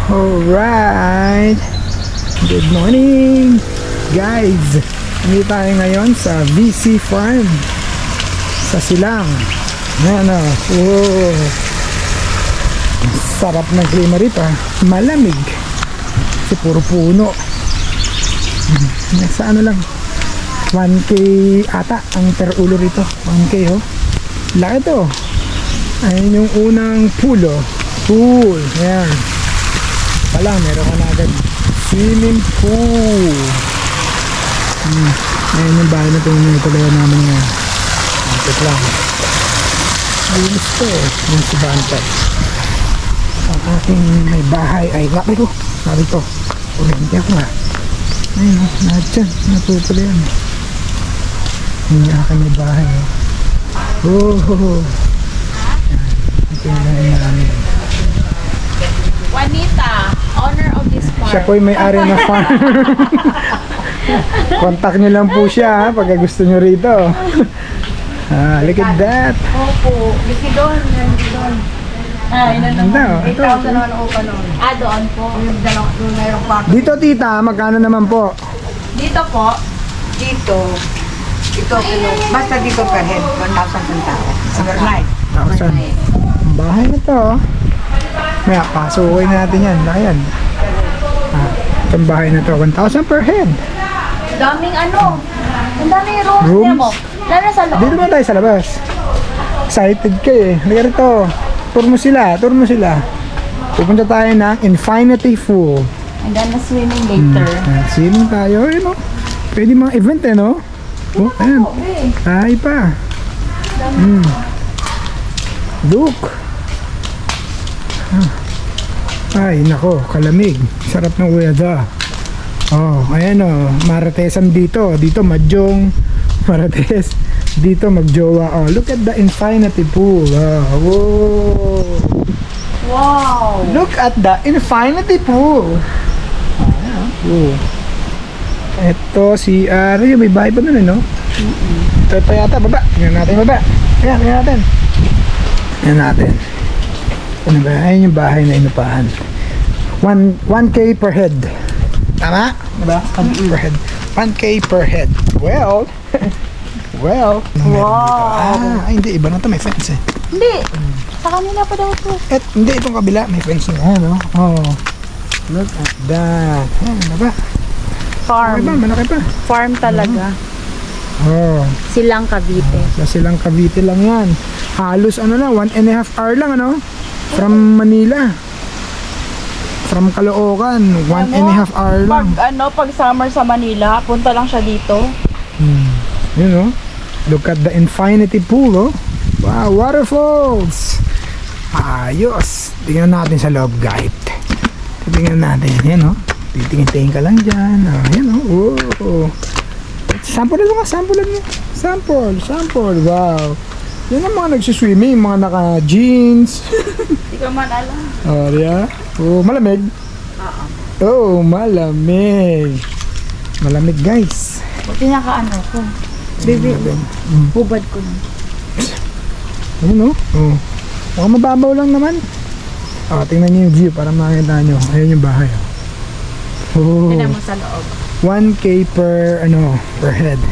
Alright, good morning guys. Hindi tayo ngayon sa VC Farm sa Silang. Ayan o. Oh. Sarap ng klima rito. Malamig kasi puro puno. Sa ano lang 1K ata ang per ulo rito. 1K oh. Laki to. Ayun yung unang pool. Ayan pala, meron ka na agad swimming pool. Ayun yung bahay na ito yung talaga namin nga kapit lang. Linis to yung si Bantay. Ang aking may bahay ay laki ko. Sabi ko hindi ako nga. Ayun o, lahat dyan natutula yan. Yung aking may bahay ito yung bahay namin. Juanita, owner of this farm. Siya po yung may-ari na farm. Contact nyo lang po siya pag gusto nyo rito. Look at that. Opo, likidon, likidon. Yun naman. 8,000 naman upa noon. Doon po. Yung mayroong kwarto. Dito tita, magkano naman po? Dito po, Dito, basta dito per head, 1,000 ang tao. Overnight. 1,000. Bahay na to. Maya, pasukin natin yan. Ayan. Itong bahay na to, 1,000 per head. daming ano. Ang daming rooms Rooms? niya mo. Lalo sa loob. Dito naman tayo sa labas. Excited ka eh. Halika rito. Tour mo sila. Pupunta tayo ng Infinity Pool. And then na swimming later. Swimming tayo. Ayun o. Pwede mga event eh no? Oh, ayan. Ay pa. Look. Ay nako, kalamig. Sarap ng weather. Oh, ayan o. Maratesan dito. Dito Mahjong. Marates. Dito magjowa. Oh, look at the Infinity Pool. Whoa. Wow! Look at the Infinity Pool. Ito si Ari, may bahay pa nun eh, no? Ito pa yata, baba. Tingnan natin baba. Ayan, tingnan natin. Tingnan natin. Ano ba? Ayan yung bahay na inupahan. 1K per head. Tama? Diba? 1K per head. 1K per head. Well, Wow! hindi. Iba na to, may fence eh. Hindi! Sa kanila pa daw po. Hindi, itong kabila, may fence na. No? Oh. Look at that. Ayan, ano ba? Farm. Malaki ba? Malaki pa. Farm talaga. Oh. Silang Cavite. Sa Silang Cavite lang yan. Halos ano lang, 1.5 hour lang ano? From Manila. From Caloocan, 1.5 hour lang. Pag summer sa Manila, punta lang siya dito. You know? Look at the Infinity Pool, oh. Wow, waterfalls. Ayos. Tingnan natin sa loob, guide. Tingnan natin, yan oh. Titingin-tingin ka lang dyan. Yan oh. Wow. Sample mo. Sample. Wow. Yan ang mga nagsiswimming, mga naka-jeans. Hindi ko man alam. Yeah. Oh, malamig. Oh, malamig. Malamig, guys. Buti naka ko. Baby, hubad ko na. Ayun oh. Oh. Mukhang mababaw lang naman. Tingnan niyo yung view para makita niyo. Ayun yung bahay. Oh. Tignan mo sa loob. 1K per head.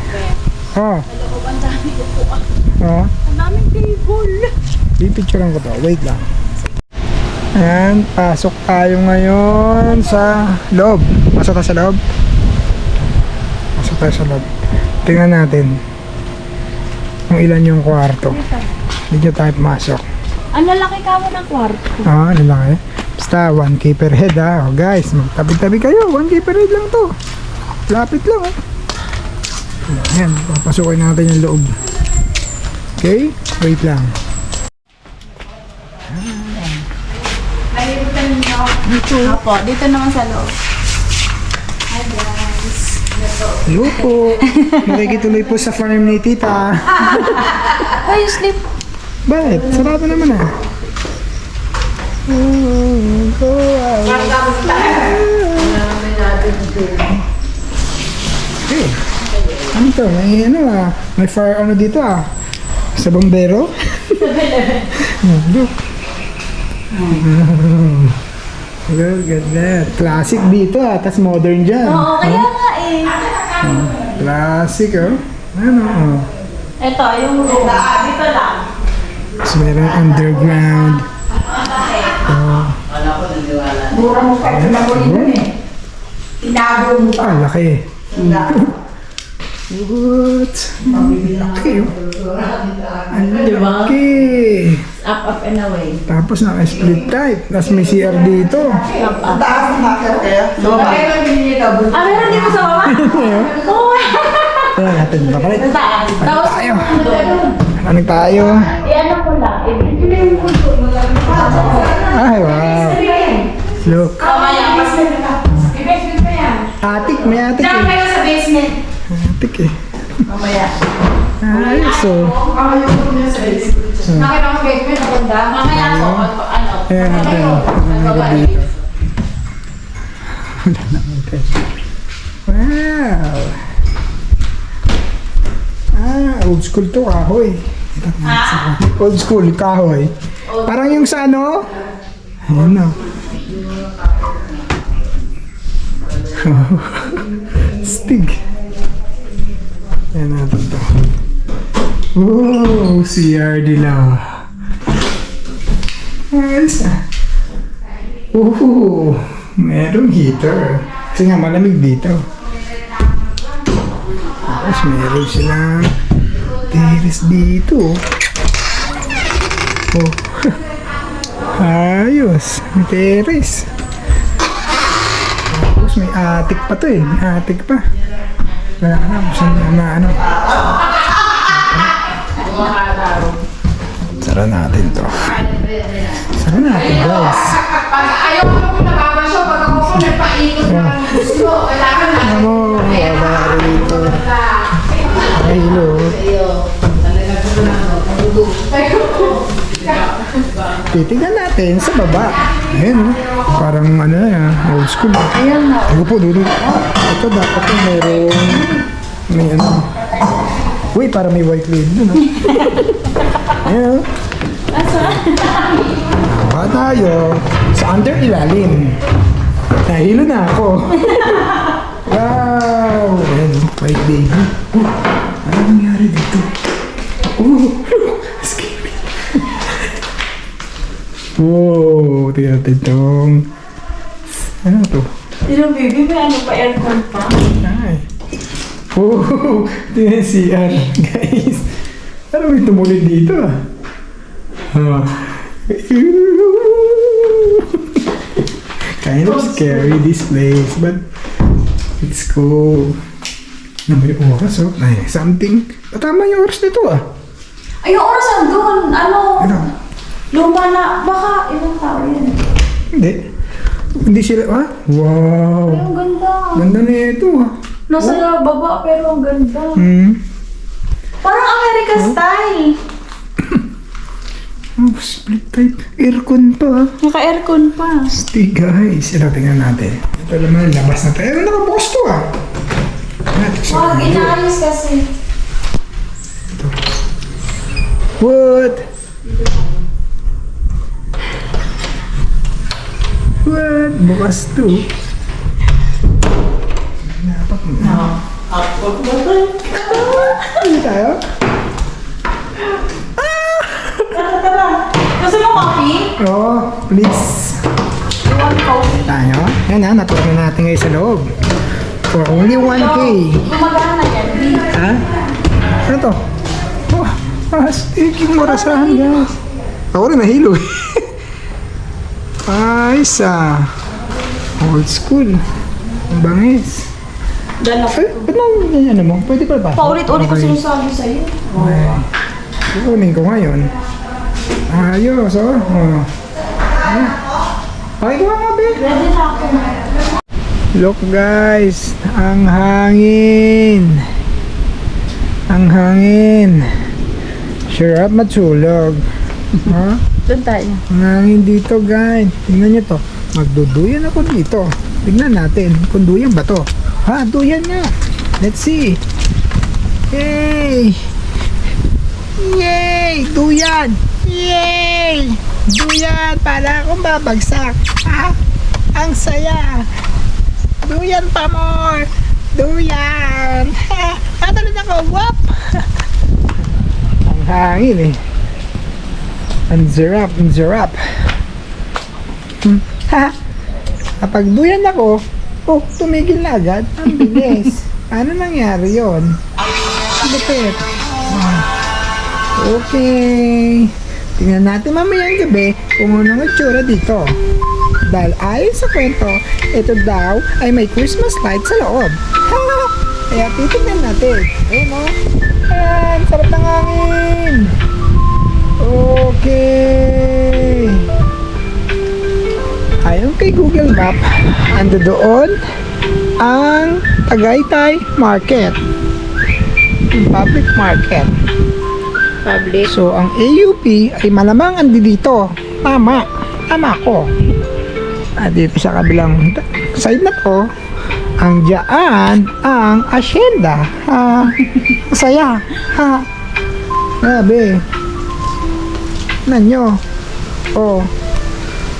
Oh. Sa loob, ang dami ko po. Oh. Ang daming table. Pipicturean ko to. Wait lang. Ayan, pasok tayo ngayon sa loob. Pasok tayo sa loob. Tingnan natin kung ilan yung kwarto. Hindi tayo pumasok. Ang lalaki ka mo ng kwarto. Ano lang eh. Basta 1K per head ha. Oh, guys, magtabi-tabi kayo. 1K per head lang to. Lapit lang oh. Ayan, papasukin natin yung loob. Okay? Wait lang. Dito. Opo, dito naman sa loob. Hi guys. Hello po. Makikituloy po sa farm ni tita. Ay, sleep. Bakit? Sarado naman ah. Okay. Ano to? May may fire dito ah. Sa bombero? Look. Look at that. Classic dito tas modern dyan. Oo, kaya nga eh. Classic oh. Ano oh. Ito, yung room. Dito lang. Tapos meron underground. Oh. Mura mo pa ito na ko eh. Tinago mo pa. Laki. What? Laki oh. Ang laki. Up and away. Tapos naka-split type. Tapos may CR dito. Taas na kaya. Meron din nito. Ah, meron din mo sa baba? Oo. Kaya natin papalit. Saan? Tapos, Tayo. Ano tayo? ano ko lang. Ay, wow. Look. Mamaya, mas i-basement pa yan. Atik, may atik Diyan eh. kayo sa basement. Atik eh. Mamaya. Ayos oh. Nakita mo basement, maganda. Mamaya po, ano. Ayan natin. Ano dito? Wala naman tayo. Wow. Old school to, kahoy. Old school, kahoy. Parang yung sa ano? Ayan na. Stig. Ayan natin to. Oh, CR nila. Ayos ah. Oh, merong heater. Kasi nga malamig dito. Tapos meron silang terrace dito. Oh. Ayos. May terrace. Tapos may attic pa to eh. May attic pa. Wala na. Saan na ano. Sara natin to. Sara natin guys. Ayaw mo nababasyo pag ako po nagpaikot na ng gusto. Kailangan na. Ano mo? Wala rito. Hello. Titignan natin sa baba. Ayan oh. Parang ano na, old school. Ayan na. Ako po, dudu. Ito dapat yung mayroong may ano. Uy, para may white lid dun. Ayan oh. Baba tayo sa under ilalim. Nahilo na ako. Wow! Ayan oh, white baby. Ano nangyari dito? Scary. Wow, tingnan natin itong... Ano to? Sino baby, may ano pa, aircon pa? Ay. Oh, tingnan si guys. Ano may tumuloy dito ah? Kind of scary this place, but it's cool. Na may oras oh. Ay, something. Tama yung oras nito ah. Ay, yung oras andun. Ano? Ano? Luma na. Baka ibang tao yan. Hindi. Hindi sila, ah? Wow. Ay, ang ganda. Ganda na ito ah. Nasa baba, pero ang ganda. Parang American style. Oh, split type. Aircon pa ah. Naka-aircon pa. Stay guys. Ito, tingnan natin. Ito naman, labas na tayo. Ano nakabukas to ah? Wag, inaayos kasi. What? What? Bukas to. Dapat mo. Ano tayo? Gusto mo coffee? Oh, please. You want coffee? Tayo. Yan na, natuwa na natin ngayon sa loob. For only 1K. Gumagana yan. Ha? Ano to? Oh, sticky murasahan guys. Ako rin nahilo eh. Ay, sa old school. Ang bangis. Dala ko. Ay, ba't na ano mo? Pwede pa ba? Paulit-ulit ko Okay. sinasabi sa'yo. Okay. Kukunin ko ngayon. Ayos, oh. Okay ko nga, be. Ready na ako. Look guys, ang hangin. Ang hangin. Sarap matulog. Ha? Doon tayo. Ang hangin dito guys. Tingnan nyo to. Magduduyan ako dito. Tingnan natin kung duyan ba to. Ha, duyan nga. Let's see. Yay! Yay! Duyan! Yay! Duyan! Para akong babagsak. Ha? Ang saya! Duyan pa more! Duyan! Ha! Natalon ako! Wap! Ang hangin eh. Ang sarap. Ha! Kapag duyan ako, tumigil na agad. Ang bilis. Paano nangyari yun? Lupit. Okay. Tingnan natin mamayang gabi kung anong itsura dito. Dahil ayon sa kwento, ito daw ay may Christmas light sa loob. Ha! Kaya titignan natin. Ayun o. Ayan, sarap ng hangin. Okay. Ayon kay Google Map, ando doon ang Tagaytay Market. Public market. Public. So, ang AUP ay malamang andi dito. Tama. Tama ko. Dito sa kabilang side na to, ang dyan ang asyenda. Ha. Masaya. Ha. Grabe. Nanyo. Oh.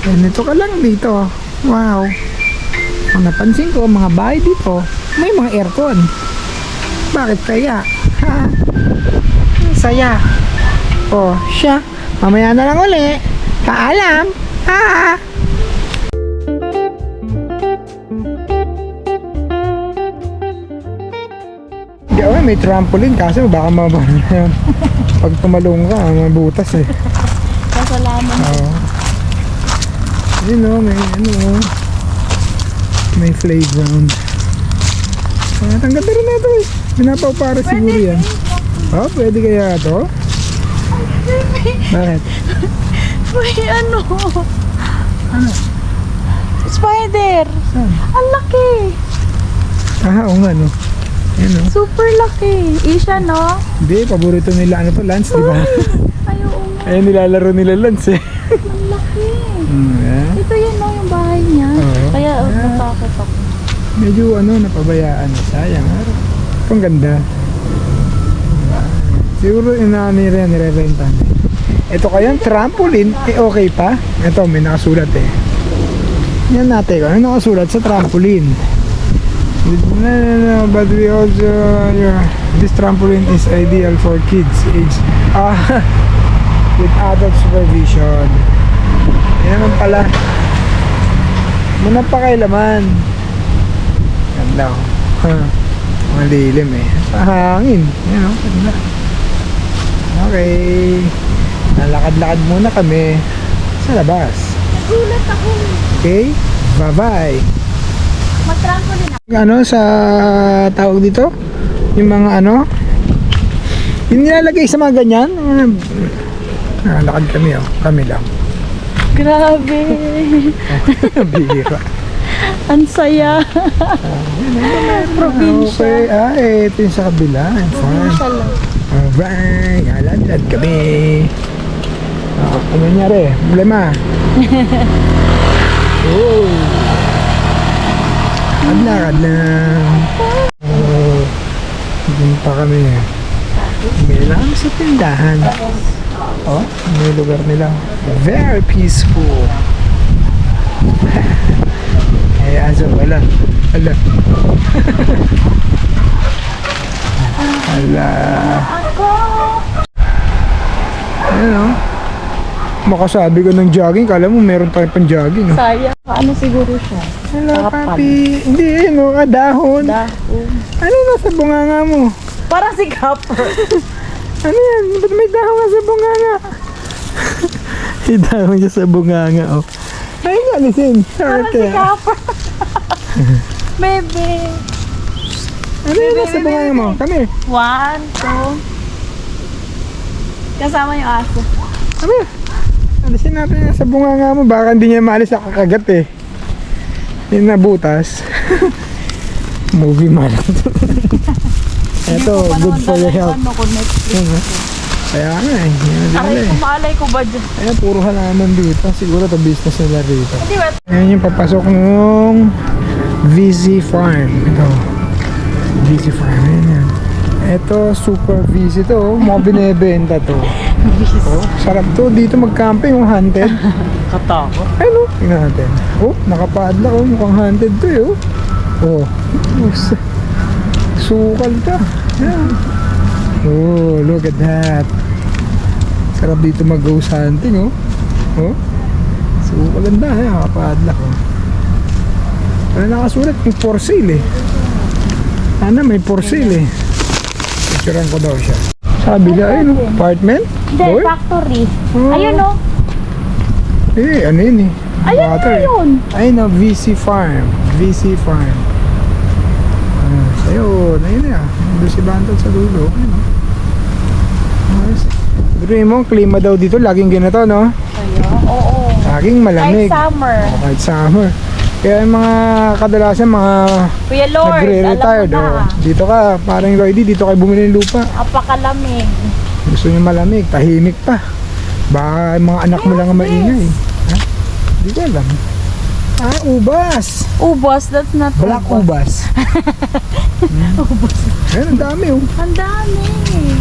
Ganito ka lang dito. Wow. Ang napansin ko, mga bahay dito, may mga aircon. Bakit kaya? Ha? Ang saya. Oh, siya. Mamaya na lang uli. Paalam. Ha? Di ako, may trampoline kasi baka mababa na yun. Pag tumalong ka, mabutas eh. Kasalaman. Oo. Yun o, may playground. Ang ganda rin na ito eh. Minapaw para siguro yan. Oh, pwede kaya ito? Bakit? May ano? Ano? Spider. Saan? Ang laki. Oo nga no. Yan o. Super laki. Isha, no? Hindi, paborito nila ano to, Lance, di ba? Ay, oo nga. Ayun, nilalaro nila Lance eh. Ang laki. Yeah. Ito yan, no? Yung bahay niya. Oo. Kaya, Yeah. natakot ako. Medyo ano, napabayaan. Sayang. Ang ganda. Siguro inaani rin, nire-renta. Ito kayang trampoline, okay pa? Ito, may nakasulat eh. Yan natin, ano nakasulat sa trampoline? No, but we also, this trampoline is ideal for kids age, with adult supervision. Yan naman pala. Muna pa kailaman. Ganda oh. Malilim eh. Pahangin. Yan oh, ganda. Okay. Nalakad-lakad muna kami sa labas. Nagulat ako. Okay? Bye-bye. Mag-trampoline ako. Ano sa tawag dito? Yung mga ano? Yung nilalagay sa mga ganyan? Nalakad kami oh. Kami lang. Grabe. Bihira. Ang saya. Probinsya. Okay. Ito yung sa kabila. I'm fine. Probinsya lang. Alright, alad kami. Ano nangyari? Problema. Oh. Lakad lang. Oh. Doon pa kami. May lang sa tindahan. Oh, may lugar nila. Very peaceful. Eh, aso, wala. Ala. Ala. Ayan o. Makasabi ko ng jogging, kala mo meron tayong pang jogging. Oh. Sayang. Ano siguro siya? Hello, Kapan. papi. Hindi, ano, dahon. Dahon. Ano nasa bunganga mo? Parang si Copper. Ano yan? Ba't may dahon nga sa bunganga? May dahon siya sa bunganga, oh. Ay, alisin. Parang si Copper. Bebe. Ano yan nasa bunganga mo? Come here. 1, 2. Kasama yung aso. Come here. Alisin natin yan sa bunganga mo. Baka hindi niya maalis sa kakagat eh. Yung nabutas. Movie man. Ito, good for your health. Ano ko Netflix. Kaya nga eh. Aray ko, maalay ko ba dyan? Ayan, puro halaman dito. Siguro ito business nila rito. Hindi ba? Ayan yung papasok ng VZ Farm. Ito. VZ Farm. Ayan yan. Ito, super busy to. Oh. Mga binebenta to. Oh, sarap to. Dito mag-camping, yung haunted. Katakot. Ayun oh, tingnan natin. Oh, nakapadla oh. Mukhang haunted to eh oh. Oh, sukal ka. Yan. Oh, look at that. Sarap dito mag-ghost hunting oh. Oh, sukal ang dahil. Nakapadla oh. Wala nakasulat yung for sale eh. Sana may for sale eh. Picturean ko daw siya. Sabi na, ayun oh, apartment? Hindi, Boy? factory. Oh. Ayun o. Eh, ano yun eh? Ayun Water. na yun. Ayun na, VC Farm. VC Farm. Ayun, ayun na. Doon si Bantot sa dulo. Ayun o. Nice. Pero mo, klima daw dito, laging ganito, no? Ayun, oo. Laging malamig. Kahit summer. Kahit summer. Kaya yung mga kadalasan, mga Kuya Lord, nagre-retired. alam mo na. Dito ka, parang Lloydie, dito kayo bumili ng lupa. Apakalamig. Gusto niyo malamig, tahimik pa. Baka yung mga anak mo lang ang maingay. Ha? Hindi ko alam. Ah, ubas. Ubos, that's not Black ubas. Ubos. Ayun, ang dami oh. Ang dami.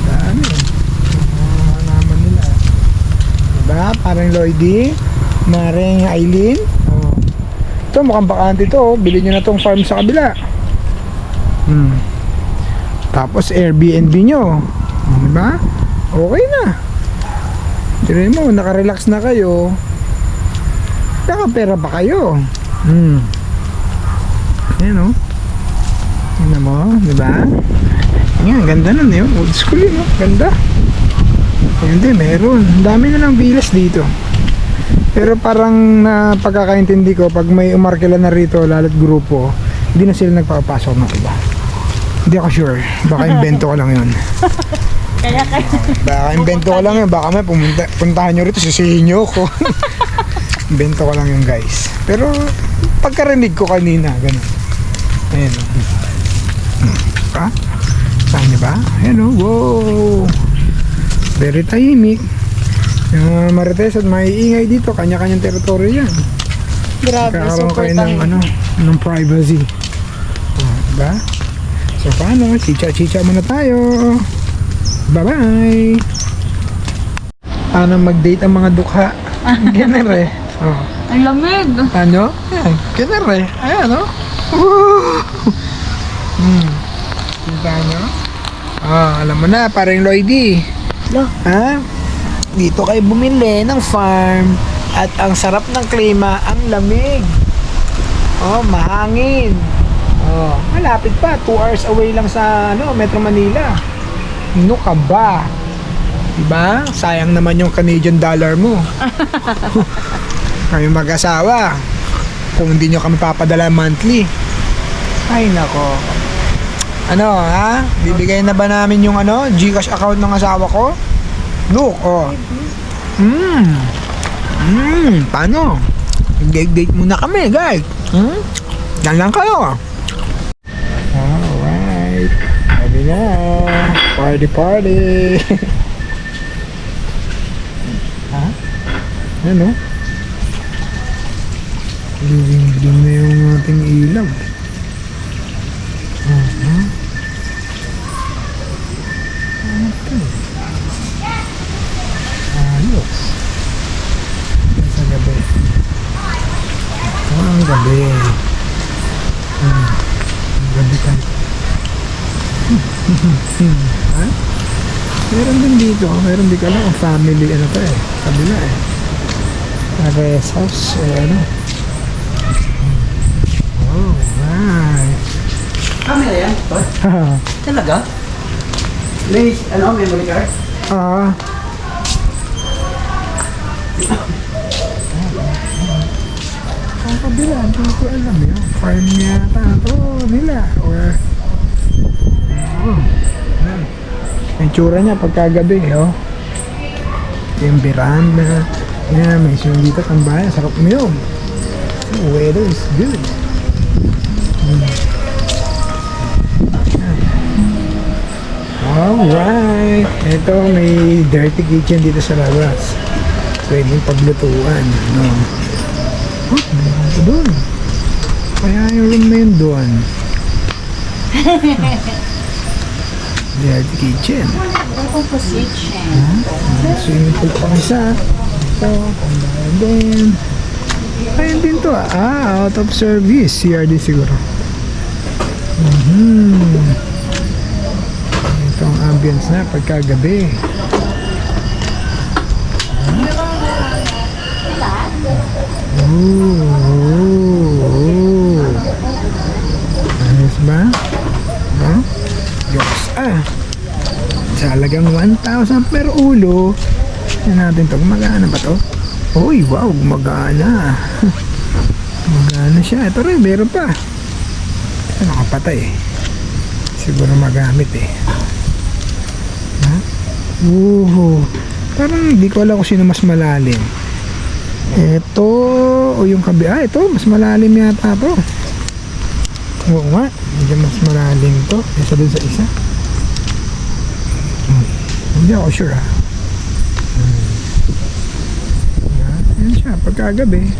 Dami oh. Naman nila. Diba? Parang Lloydie. Maring Aileen. Oh. Ito, mukhang bakante ito oh. Bilhin nyo na tong farm sa kabila. Tapos Airbnb nyo. Diba? Okay na. Tira mo, nakarelax na kayo. Nakapera pa kayo. Ayan o. Tingnan mo, di ba? Ayan, ganda nun yun. Old school yun, no? Ganda. Ayan din, meron. Ang dami na lang villas dito. Pero parang na pagkakaintindi ko, pag may umarkila na rito, lalo't grupo, hindi na sila nagpapasok ng iba. Hindi ako sure. Baka invento ko lang yun. Baka invento ko lang yun. Baka may puntahan nyo rito, sisihin nyo ako. Invento ko lang yun guys. Pero pagkarinig ko kanina, ganun. Ayan o. Ha? Saan nyo ba? Ayan o. Wow! Very tahimik. Yung mga marites at maiingay dito, kanya-kanyang teritoryo yan. Grabe, Kakaroon super kayo ng, tahimik. ng privacy. Diba? So paano? Chicha-chicha muna tayo. Bye-bye! Paano mag-date ang mga dukha? Ganun eh. Oh. Ang lamig. Ano? Ayan, ganun eh. Ayan o. Kita nyo? Alam mo na, parang Lloydie. Lo. Ha? Dito kayo bumili ng farm at ang sarap ng klima, ang lamig. Oh, mahangin. Oh, malapit pa, 2 hours away lang sa Metro Manila. Ano ka ba? Diba? Sayang naman yung Canadian dollar mo. Kami mag-asawa. Kung hindi nyo kami papadala monthly. Ay nako. Ano ha? Bibigay na ba namin yung Gcash account ng asawa ko? Look, oh. Paano? Date muna kami, guys. Yan lang kayo. Alright. Sabi na. Party, party. Ha? Ano? Dim na yung ating ilaw. Ayos. Sa gabi. Ito ang gabi. Gabi ka. Ha? Meron din dito. Meron din ka lang ang family. Ano to eh. Kabila eh. Rest house. Alright. Camera yan? Talaga? May, memory card? Ang kabila, hindi ko alam yun. Farm yata ito nila. Or, yung tsura niya pagkagabi, yung veranda. Yan, may swimming dito ang bayan. Sarap mo yun. The weather is good. Alright. Ito, may dirty kitchen dito sa labas. Pwedeng paglutuan. Meron ko doon. Kaya yung room na yun doon. DRT kitchen. Composition. Swimming pool pang isa. Ito, pambahan din. Ayun din to ah. Out of service. CRD siguro. Ito ang ambience na pagkagabi. Ayos ba? No? Yoks sa halagang 1,000 per ulo. Yan natin to. Gumagana ba to? Uy, wow, gumagana. Gumagana siya. Ito rin, meron pa. Ito nakapatay eh. Siguro magamit eh. Ha? Parang hindi ko alam kung sino mas malalim. Ito o yung kabi. Ito, mas malalim yata to. Oo nga, medyo mas malalim to. Isa dun sa isa. Hindi ako sure Yan siya, pagkagabi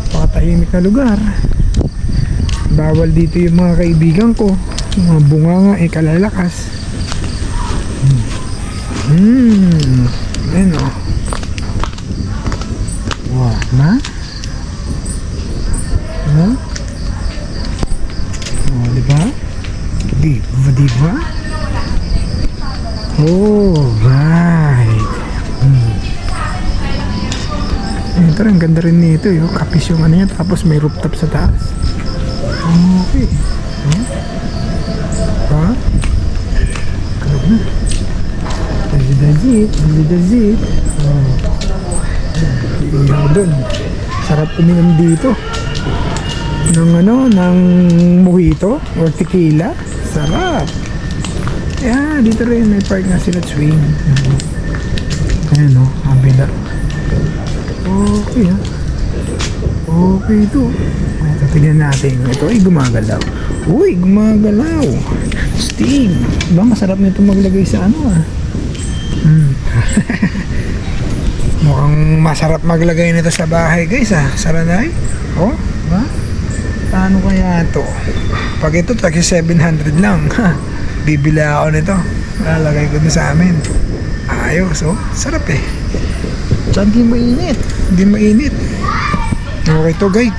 pakatahimik na lugar. Bawal dito yung mga kaibigan ko. Mga bunganga kalalakas. Ayan o. Wow, ma? Diba? Diba? Oh, right. Ito rin, ganda rin nito yung kapis yung ano niya, tapos may rooftop sa taas. Okay. Ha? Kalog na. That's it. Iyaw dun. Sarap uminom dito. Ng mojito or tequila. Sarap. Yeah, dito rin may park na sila swing. Ayan o, kabila. Okay Okay ito. Ito, tignan natin. Ito ay gumagalaw. Uy, gumagalaw. Steam. Diba masarap nito maglagay sa ano Mukhang masarap maglagay nito sa bahay guys Saranay. Oh, diba? Paano kaya ito? Pag ito, tagi 700 lang. Bibili ako nito. Lalagay ko na sa amin. Ayos, oh. Sarap eh. Tsaka hindi mainit. Okay to guys.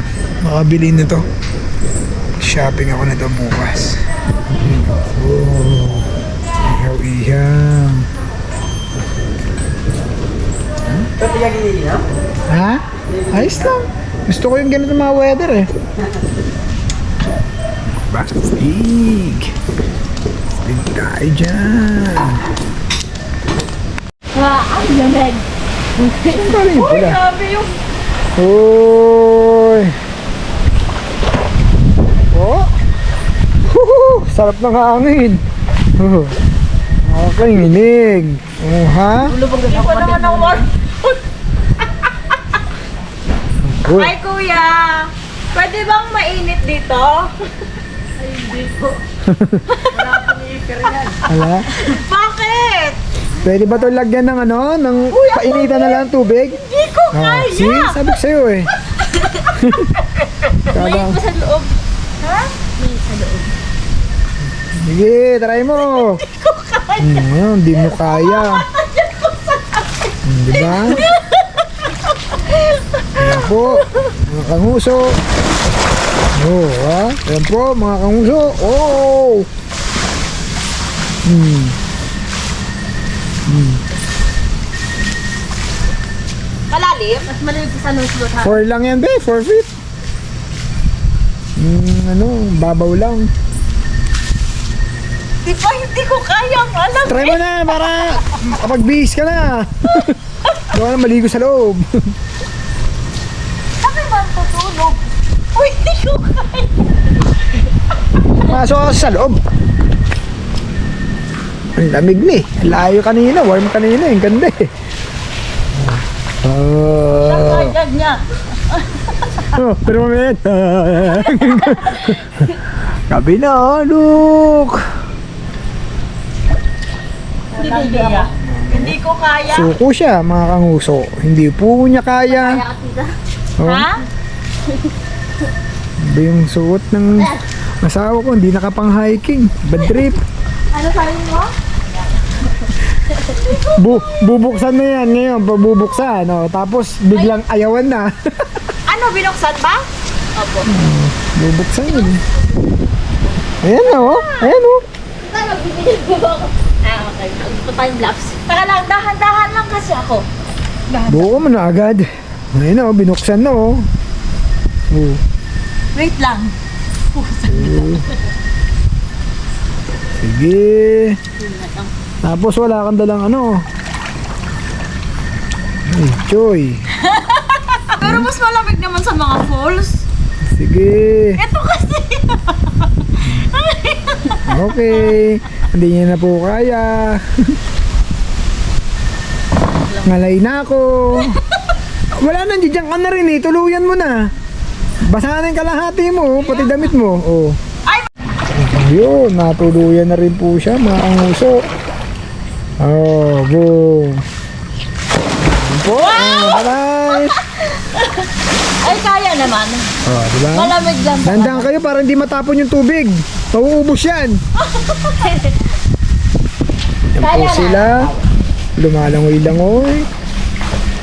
Makabili nito. Shopping ako nito bukas. Oh. Ihaw. Ha? Ayos lang. Gusto ko yung ganito mga weather eh. Bastig tayo dyan. Ang lamig. Ang galing yung pula. Grabe yung... Uy! Oh! Sarap ng hangin. Okay, hinig. Ha? Hindi ko naman ang war. Uy. Ay, kuya! Pwede bang mainit dito? Ay, hindi po. Wala pang ikir yan. Hala? Bakit? Pwede ba ito lagyan ng ng painitan na lang tubig? Hindi ko kaya! See? Sabi ko sa'yo eh. May Kala- pa sa loob. Ha? May sa loob. Sige, try mo. Hindi mo kaya. Diba? Ayan po, mga kanguso. Ayan po, mga kanguso. Malalim? Mas malalim sa nuslot ha? 4 lang yan, be. 4 feet. Babaw lang. Hindi ko kaya alam. Try mo na para kapag bihis ka na. Doon na maligo sa loob. Sabi ba tutulog? Uy, hindi ko kaya. Masok ako sa loob. Ang lamig na eh. Layo kanina, warm kanina. Ang ganda eh. Kagad niya. Pero mamaya. Kabi na, look. Hindi ko kaya. Suko siya, mga kanguso. Hindi po niya kaya. Oh. Ha? Ba yung suot ng asawa ko, hindi nakapang hiking. Bad trip. Ano sabi mo? Bubuksan na yan ngayon, pabubuksan. No? Tapos biglang ayawan na. Ano, binuksan ba? Opo. Bubuksan yun. Ayan na oh. Ayan oh. Okay. Ito time lapse. Tara lang, dahan-dahan lang kasi ako. Buo mo na agad. Ayan na oh, binuksan na oh. Oh. Wait lang. Sige. Tapos wala kang dalang ano. Ay, Choy. Pero mas malamig naman sa mga falls. Sige. Ito kasi. Okay. Hindi niya na po kaya. Ngalay na ako. Wala na, diyan ka na rin eh. Tuluyan mo na. Basahan yung kalahati mo, pati damit mo. Oh. Ay! Yun, natuluyan na rin po siya, mga anguso. Oh, boom. Yun po. Oh, bye-bye. Ay, kaya naman. Oh, diba? Malamig lang. Dandang kayo para hindi matapon yung tubig. Mauubos yan. Yan po Kaya na. sila. Lumalangoy-langoy.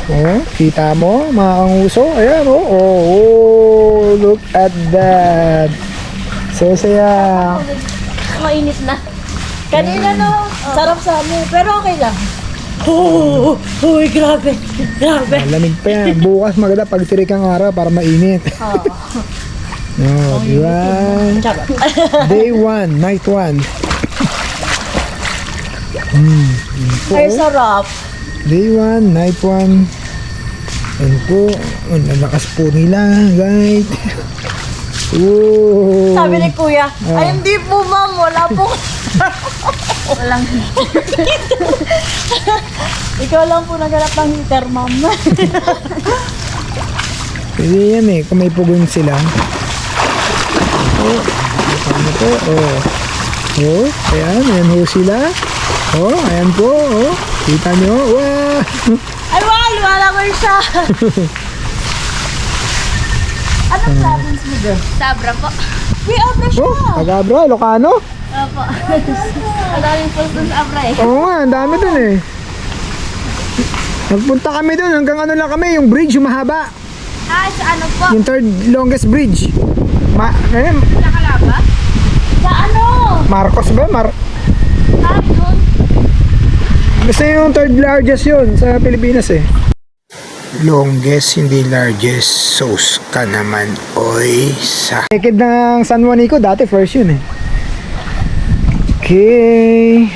Oh, kita mo mga anguso. Ayan oh. Oh, look at that. So saya. Mainit na. Kanina no, sarap sa amin. Pero okay lang. Oh, uy, grabe. Grabe. Malamig pa yan. Bukas maganda pag tirik ang araw para mainit. Oh. No, diba? Charot. Day 1, night 1. Yun po. Ay, sarap. Day 1, night 1. Yan po. Ang lalakas po nila, guys. Whoa. Sabi ni Kuya, ay hindi po ma'am, wala po. Walang Ikaw lang po naghanap ng heater, ma'am. Pwede yan eh, kung may pugon sila. Oh, paano po? Oh. Oh, ayan ho sila. Oh, ayan po. Oh, kita nyo. Wow. Ay, wow, lumalangoy siya. Anong province mo doon? Sabra po. Uy, Abra siya. Oh, taga-Abra, Ilocano. Opo. Ang daming post doon sa Abra eh. Oo nga, ang dami dun eh. Nagpunta kami dun, hanggang ano lang kami, yung bridge, yung mahaba. Ah, sa ano po? Yung third longest bridge. Sa Calaba? Sa ano? Marcos ba? Ah, yun. Basta yung third largest yun sa Pilipinas eh. Longest, hindi largest. Sauce ka naman, oy. Sa naked ng San Juanico, dati first yun eh. Okay.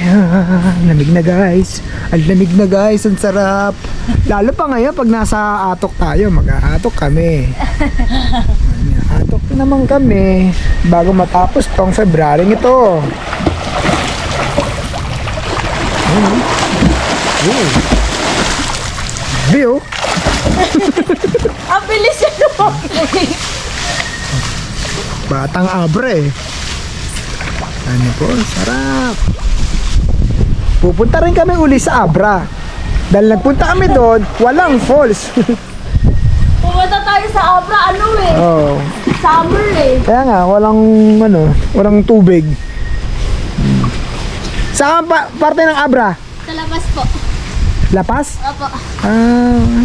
Lamig na guys. Ang lamig na guys, ang sarap. Lalo pa ngayon pag nasa Atok tayo, mag-aatok kami. Atok na naman kami bago matapos tong February ito. View. Ang bilis yun. Batang Abre. Ano po, sarap. Pupunta rin kami uli sa Abra. Dahil nagpunta kami doon, walang falls. Pumunta tayo sa Abra, ano eh. Oh. Summer eh. Kaya nga, walang tubig. Saan parte ng Abra? Sa labas po. Lapas? Opo. Ah.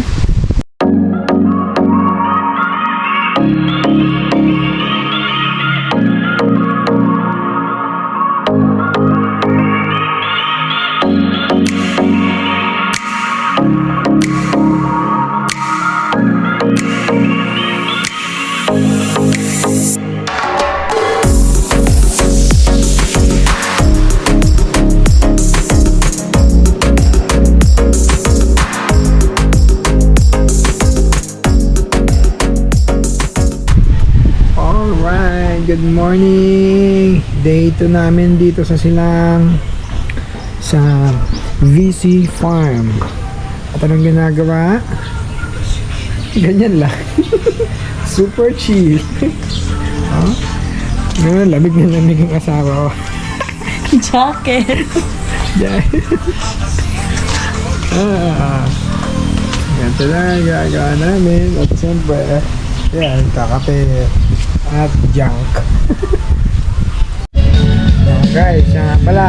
Good morning! Day 2 namin dito sa Silang sa VC Farm. At anong ginagawa? Ganyan lang. Super chill. Oh? Ngayon, lamig na lamig ang asawa ko. Jacket. Ganito lang gagawa namin. At siyempre, yan, kakape at junk. Yan. Guys, yan nga pala.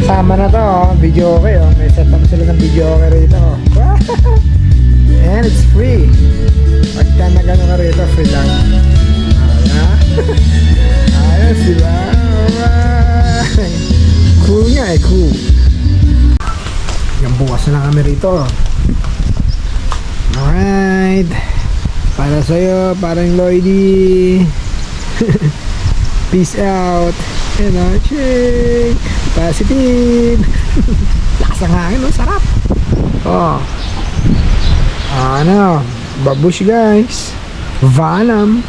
Sama na to, oh. Video okay, oh. May setup sila ng video okay rito. And it's free. Pagka na gano'n ka rito, free lang. Ayan. Ayos, diba? Alright. Cool nga eh, cool. Yung bukas na lang kami rito. Alright. Para sa'yo, parang Lloydie. Peace out. Ayan o, ching. Positive. Lakas ng hangin, no? Sarap. Oh. Ano? Babush guys. Venom.